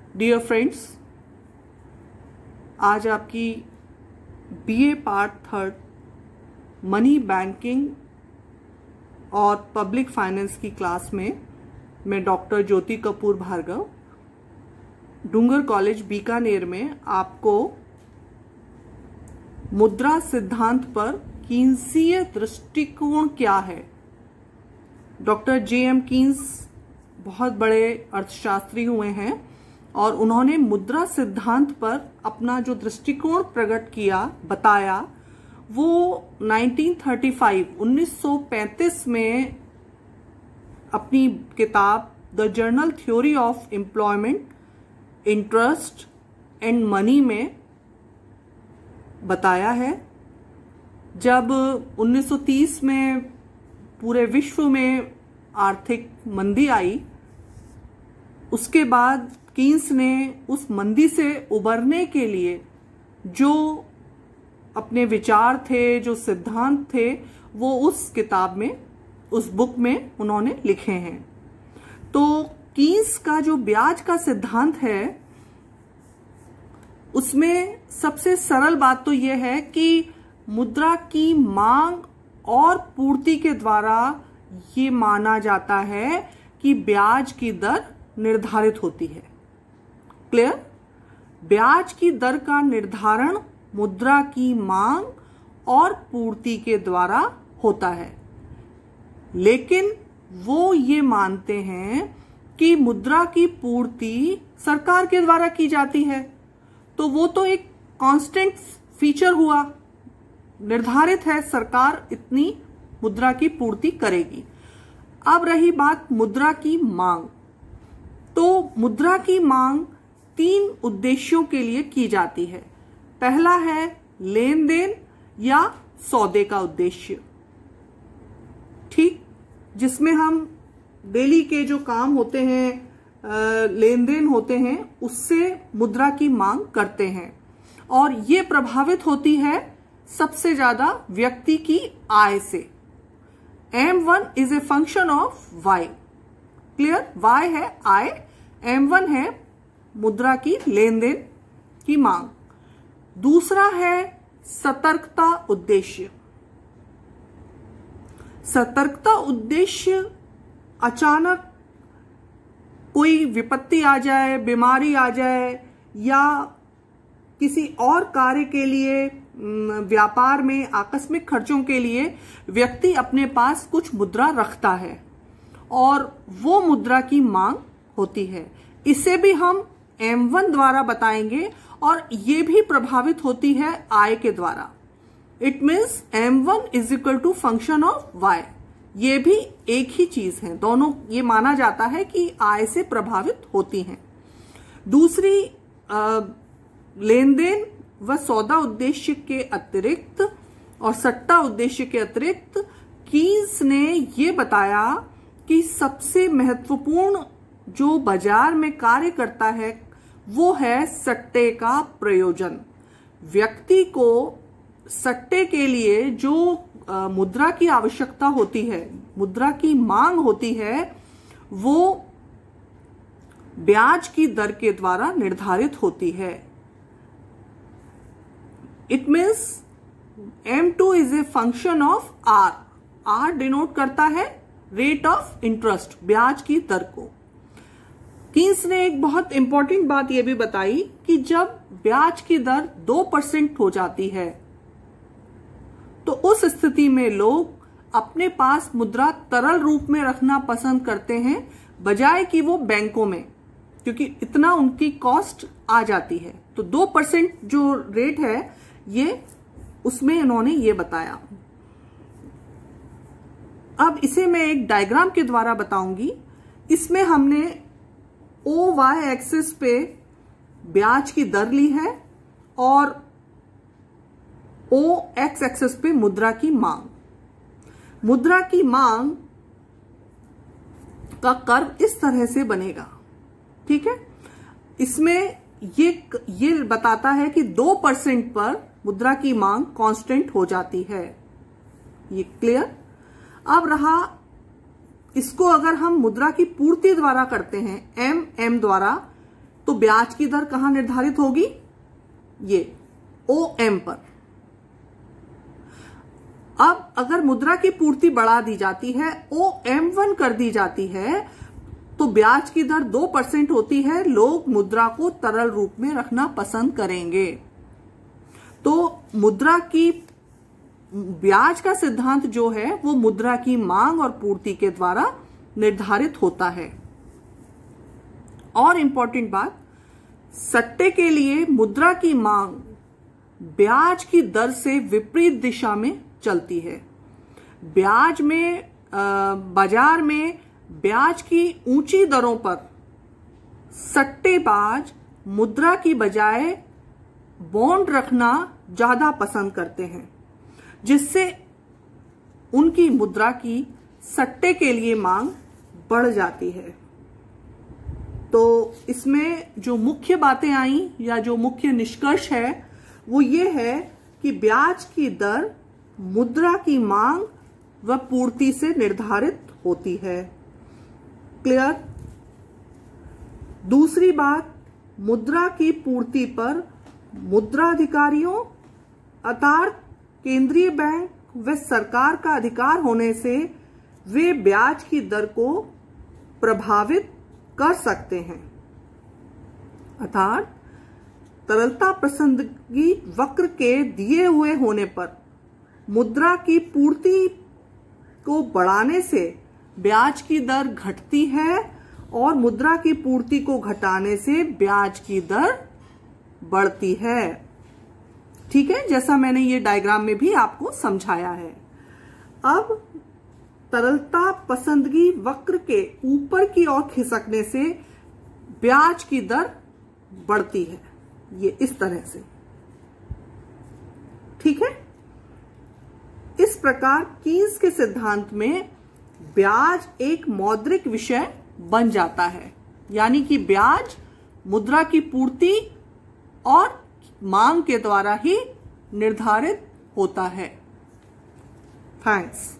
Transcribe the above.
Dear friends, आज आपकी BA part 3 money banking और पब्लिक फाइनेंस की क्लास में मैं डॉक्टर ज्योति कपूर भार्गव डूंगर कॉलेज बीकानेर में आपको मुद्रा सिद्धांत पर कीन्सीय दृष्टिकोण क्या है। Doctor J.M.. कीन्स बहुत बड़े अर्थशास्त्री हुए हैं और उन्होंने मुद्रा सिद्धांत पर अपना जो दृष्टिकोण प्रकट किया, बताया, वो 1935 में अपनी किताब the journal theory of employment, interest and money में बताया है। जब 1930 में पूरे विश्व में आर्थिक मंदी आई, उसके बाद कीन्स ने उस मंदी से उबरने के लिए जो अपने विचार थे, जो सिद्धांत थे, वो उस किताब में, उस बुक में उन्होंने लिखे हैं। तो कीन्स का जो ब्याज का सिद्धांत है, उसमें सबसे सरल बात तो यह है कि मुद्रा की मांग और पूर्ति के द्वारा ये माना जाता है कि ब्याज की दर निर्धारित होती है। क्लियर? ब्याज की दर का निर्धारण मुद्रा की मांग और पूर्ति के द्वारा होता है, लेकिन वो ये मानते हैं कि मुद्रा की पूर्ति सरकार के द्वारा की जाती है, तो वो तो एक कांस्टेंट फीचर हुआ, निर्धारित है, सरकार इतनी मुद्रा की पूर्ति करेगी। अब रही बात मुद्रा की मांग, तो मुद्रा की मांग 3 उद्देश्यों के लिए की जाती है। पहला है लेन देन या सौदे का उद्देश्य, ठीक, जिसमें हम डेली के जो काम होते हैं, लेन देन होते हैं, उससे मुद्रा की मांग करते हैं, और ये प्रभावित होती है सबसे ज्यादा व्यक्ति की आय से। M1 is a function of Y। Clear? Y है आय, M1 है मुद्रा की लेन देन की मांग। दूसरा है सतर्कता उद्देश्य। सतर्कता उद्देश्य अचानक कोई विपत्ति आ जाए, बीमारी आ जाए, या किसी और कार्य के लिए, व्यापार में आकस्मिक खर्चों के लिए व्यक्ति अपने पास कुछ मुद्रा रखता है और वो मुद्रा की मांग होती है। इसे भी हम M1 द्वारा बताएंगे और ये भी प्रभावित होती है आय के द्वारा। It means M1 is equal to function of Y। ये भी एक ही चीज है, दोनों ये माना जाता है कि आय से प्रभावित होती हैं। दूसरी लेन देन व सौदा उद्देश्य के अतिरिक्त और सट्टा उद्देश्य के अतिरिक्त कीन्स ने ये बताया कि सबसे महत्वपूर्ण जो बाजार में कार्य करता है वो है सट्टे का प्रयोजन। व्यक्ति को सट्टे के लिए जो मुद्रा की आवश्यकता होती है, मुद्रा की मांग होती है, वो ब्याज की दर के द्वारा निर्धारित होती है। It means M2 is a function of R। R denote करता है रेट ऑफ इंटरेस्ट, ब्याज की दर को। कीन्स ने एक बहुत इंपॉर्टेंट बात यह भी बताई कि जब ब्याज की दर 2% हो जाती है, तो उस स्थिति में लोग अपने पास मुद्रा तरल रूप में रखना पसंद करते हैं, बजाय कि वो बैंकों में, क्योंकि इतना उनकी कॉस्ट आ जाती है। तो 2% जो रेट है, ये उसमें इन्होंने ये बताया। अब इसे मैं एक डायग्राम के द्वारा बताऊंगी। इसमें हमने OY एक्सिस पे ब्याज की दर ली है और OX एक्सिस पे मुद्रा की मांग। मुद्रा की मांग का कर्व इस तरह से बनेगा, ठीक है। इसमें ये बताता है कि 2% पर मुद्रा की मांग कांस्टेंट हो जाती है। ये क्लियर? अब रहा, इसको अगर हम मुद्रा की पूर्ति द्वारा करते हैं, M द्वारा, तो ब्याज की दर कहां निर्धारित होगी? ये OM पर। अब अगर मुद्रा की पूर्ति बढ़ा दी जाती है, OM1 कर दी जाती है, तो ब्याज की दर 2% होती है। लोग मुद्रा को तरल रूप में रखना पसंद करेंगे। तो मुद्रा की ब्याज का सिद्धांत जो है वो मुद्रा की मांग और पूर्ति के द्वारा निर्धारित होता है। और इंपॉर्टेंट बात, सट्टे के लिए मुद्रा की मांग ब्याज की दर से विपरीत दिशा में चलती है। ब्याज में बाजार में ब्याज की ऊंची दरों पर सट्टेबाज मुद्रा की बजाय बॉन्ड रखना ज्यादा पसंद करते हैं, जिससे उनकी मुद्रा की सट्टे के लिए मांग बढ़ जाती है। तो इसमें जो मुख्य बातें आई या जो मुख्य निष्कर्ष है वो ये है कि ब्याज की दर मुद्रा की मांग व पूर्ति से निर्धारित होती है। क्लियर? दूसरी बात, मुद्रा की पूर्ति पर मुद्राधिकारियों अर्थात केंद्रीय बैंक व सरकार का अधिकार होने से वे ब्याज की दर को प्रभावित कर सकते हैं। अर्थात तरलता पसंदगी वक्र के दिए हुए होने पर मुद्रा की पूर्ति को बढ़ाने से ब्याज की दर घटती है और मुद्रा की पूर्ति को घटाने से ब्याज की दर बढ़ती है। ठीक है, जैसा मैंने ये डायग्राम में भी आपको समझाया है। अब तरलता पसंदगी वक्र के ऊपर की ओर खिसकने से ब्याज की दर बढ़ती है, ये इस तरह से। ठीक है, इस प्रकार कीन्स के सिद्धांत में ब्याज एक मौद्रिक विषय बन जाता है, यानी कि ब्याज मुद्रा की पूर्ति और मांग के द्वारा ही निर्धारित होता है। थैंक्स।